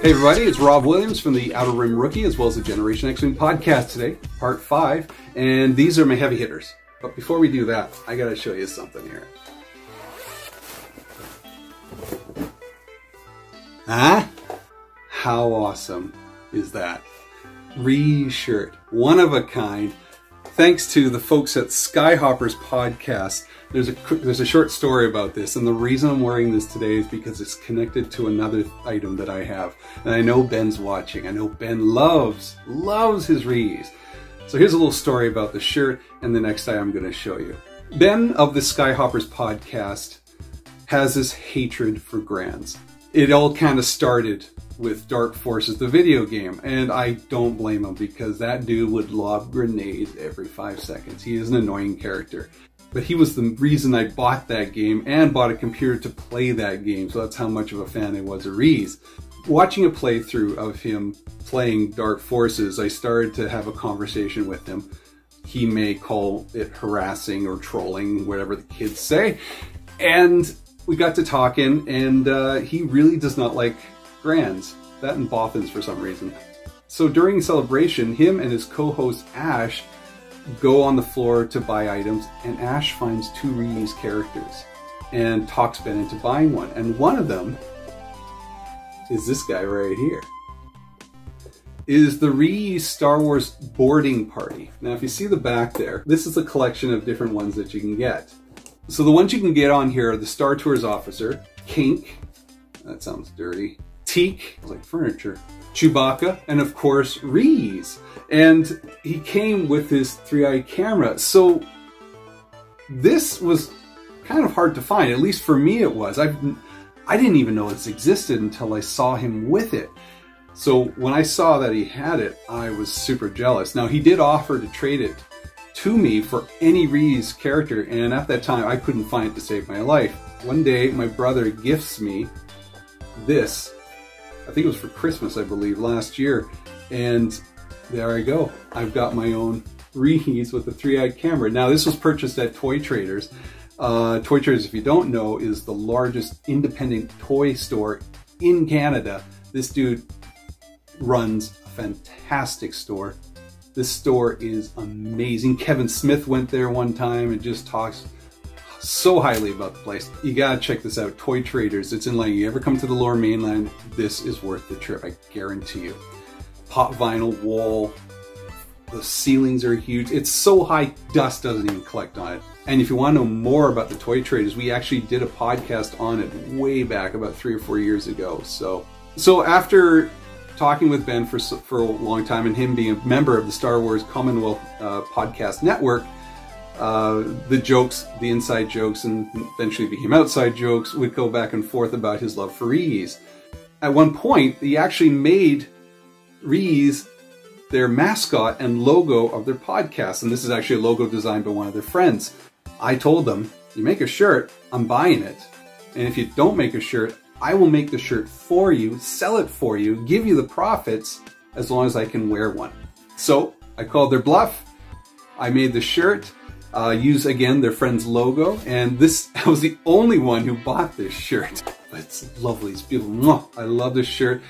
Hey everybody, it's Rob Williams from the Outer Rim Rookie as well as the Generation X-Wing podcast today, part 5, and these are my heavy hitters. But before we do that, I gotta show you something here. Huh? How awesome is that? Ree Yees shirt, one of a kind. Thanks to the folks at Skyhoppers Podcast. There's a short story about this, and the reason I'm wearing this today is because it's connected to another item that I have. And I know Ben's watching. I know Ben loves his Ree Yees. So here's a little story about the shirt, and the next time I'm going to show you. Ben of the Skyhoppers Podcast has this hatred for Grands. It all kind of started with Dark Forces, the video game, and I don't blame him because that dude would lob grenades every 5 seconds. He is an annoying character. But he was the reason I bought that game and bought a computer to play that game, so that's how much of a fan I was of Ree Yees. Watching a playthrough of him playing Dark Forces, I started to have a conversation with him. He may call it harassing or trolling, whatever the kids say. And we got to talking, and he really does not like Grands. That and Boffins for some reason. So during celebration, him and his co-host Ash go on the floor to buy items, and Ash finds 2 Ree Yees characters and talks Ben into buying one. And one of them is this guy right here. It is the Ree Yees Star Wars boarding party. Now if you see the back there, this is a collection of different ones that you can get. So the ones you can get on here are the Star Tours Officer, Kink, that sounds dirty, Teak, like furniture, Chewbacca, and of course Ree Yees. And he came with his 3-eye camera. So this was kind of hard to find, at least for me it was. I didn't even know this existed until I saw him with it. So when I saw that he had it, I was super jealous. Now he did offer to trade it to me for any Ree Yees character, and at that time I couldn't find it to save my life. One day my brother gifts me this. I think it was for Christmas, I believe, last year, and there I go. I've got my own Ree Yees with the 3-eye camera. Now this was purchased at Toy Traders. Toy Traders, if you don't know, is the largest independent toy store in Canada. This dude runs a fantastic store. This store is amazing. Kevin Smith went there one time and just talks so highly about the place. You gotta check this out, Toy Traders. It's in Lang. You ever come to the Lower Mainland, this is worth the trip, I guarantee you. Pop vinyl wall, the ceilings are huge. It's so high, dust doesn't even collect on it. And if you want to know more about the Toy Traders, we actually did a podcast on it way back about 3 or 4 years ago. So after talking with Ben for a long time and him being a member of the Star Wars Commonwealth Podcast Network, the jokes, the inside jokes, and eventually became outside jokes, would go back and forth about his love for Ree Yees. At one point, he actually made Ree Yees their mascot and logo of their podcast, and this is actually a logo designed by one of their friends. I told them, you make a shirt, I'm buying it, and if you don't make a shirt, I will make the shirt for you, sell it for you, give you the profits, as long as I can wear one. So I called their bluff, I made the shirt, use again their friend's logo, and I was the only one who bought this shirt. But it's lovely, it's beautiful. I love this shirt.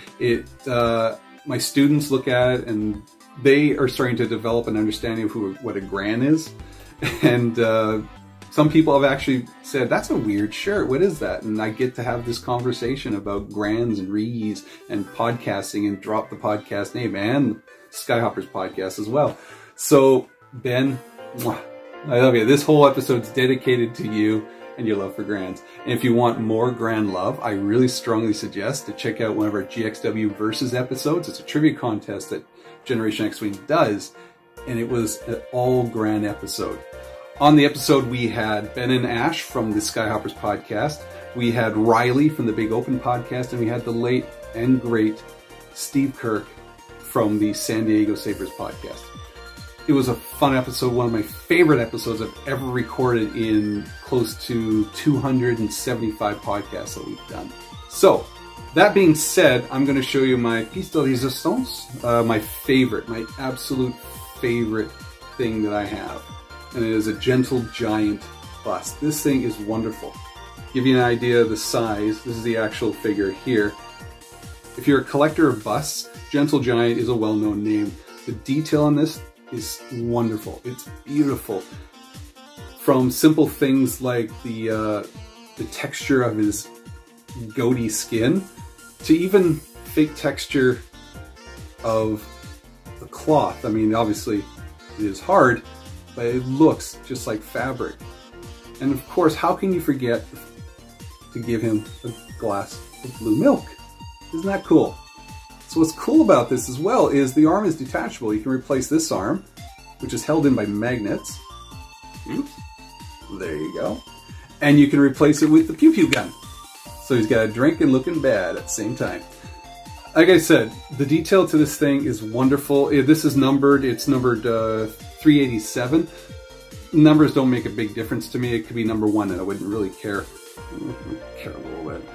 My students look at it and they are starting to develop an understanding of what a Gran is. And some people have actually said, that's a weird shirt, what is that? And I get to have this conversation about Grans and Ree Yees and podcasting and drop the podcast name and Skyhoppers Podcast as well. So Ben, I love you. This whole episode's dedicated to you and your love for Grans. And if you want more Gran love, I really strongly suggest to check out one of our GXW Versus episodes. It's a trivia contest that Generation X-Wing does, and it was an all Gran episode. On the episode, we had Ben and Ash from the Skyhoppers Podcast, we had Riley from the Big Open Podcast, and we had the late and great Steve Kirk from the San Diego Sabres Podcast. It was a fun episode, one of my favorite episodes I've ever recorded in close to 275 podcasts that we've done. So, that being said, I'm going to show you my piece de resistance, my absolute favorite thing that I have. And it is a Gentle Giant bust. This thing is wonderful. Give you an idea of the size, this is the actual figure here. If you're a collector of busts, Gentle Giant is a well-known name. The detail on this is wonderful. It's beautiful. From simple things like the texture of his goatee skin, to even fake texture of the cloth. I mean, obviously it is hard, but it looks just like fabric. And of course, how can you forget to give him a glass of blue milk? Isn't that cool? So what's cool about this as well is the arm is detachable. You can replace this arm, which is held in by magnets. Oops. There you go. And you can replace it with the pew pew gun. So he's got a drink and looking bad at the same time. Like I said, the detail to this thing is wonderful. This is numbered. It's numbered 387. Numbers don't make a big difference to me. It could be number 1 and I wouldn't really care. Care a little bit.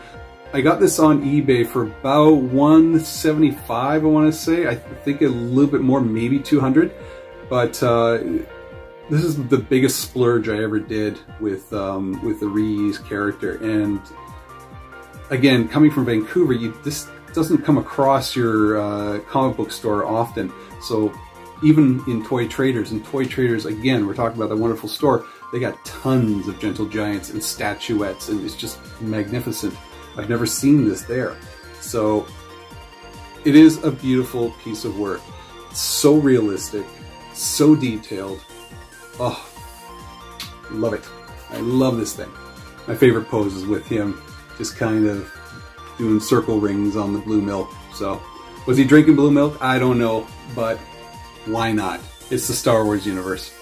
I got this on eBay for about $175, I want to say. I think a little bit more, maybe 200. But this is the biggest splurge I ever did with the Ree Yees character. And again, coming from Vancouver, this doesn't come across your comic book store often. So even in Toy Traders, again, we're talking about the wonderful store, they got tons of Gentle Giants and statuettes, and it's just magnificent. I've never seen this there. So it is a beautiful piece of work. It's so realistic, so detailed. Oh, love it. I love this thing. My favorite pose is with him just kind of doing circle rings on the blue milk. So was he drinking blue milk? I don't know, but why not? It's the Star Wars universe.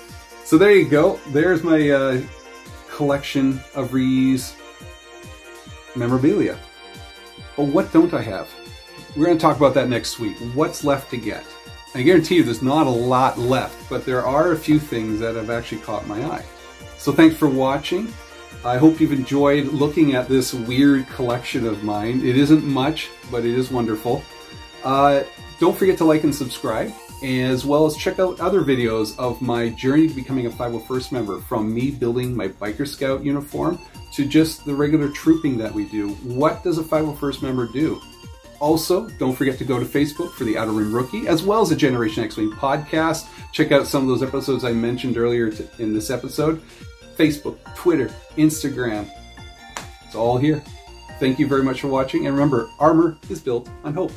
So there you go. There's my collection of Ree Yees memorabilia. But what don't I have? We're going to talk about that next week. What's left to get? I guarantee you there's not a lot left, but there are a few things that have actually caught my eye. So thanks for watching. I hope you've enjoyed looking at this weird collection of mine. It isn't much, but it is wonderful. Don't forget to like and subscribe, as well as check out other videos of my journey to becoming a 501st member, from me building my Biker Scout uniform to just the regular trooping that we do. What does a 501st member do? Also, don't forget to go to Facebook for the Outer Rim Rookie, as well as the Generation X-Wing podcast. Check out some of those episodes I mentioned earlier in this episode. Facebook, Twitter, Instagram. It's all here. Thank you very much for watching, and remember, armor is built on hope.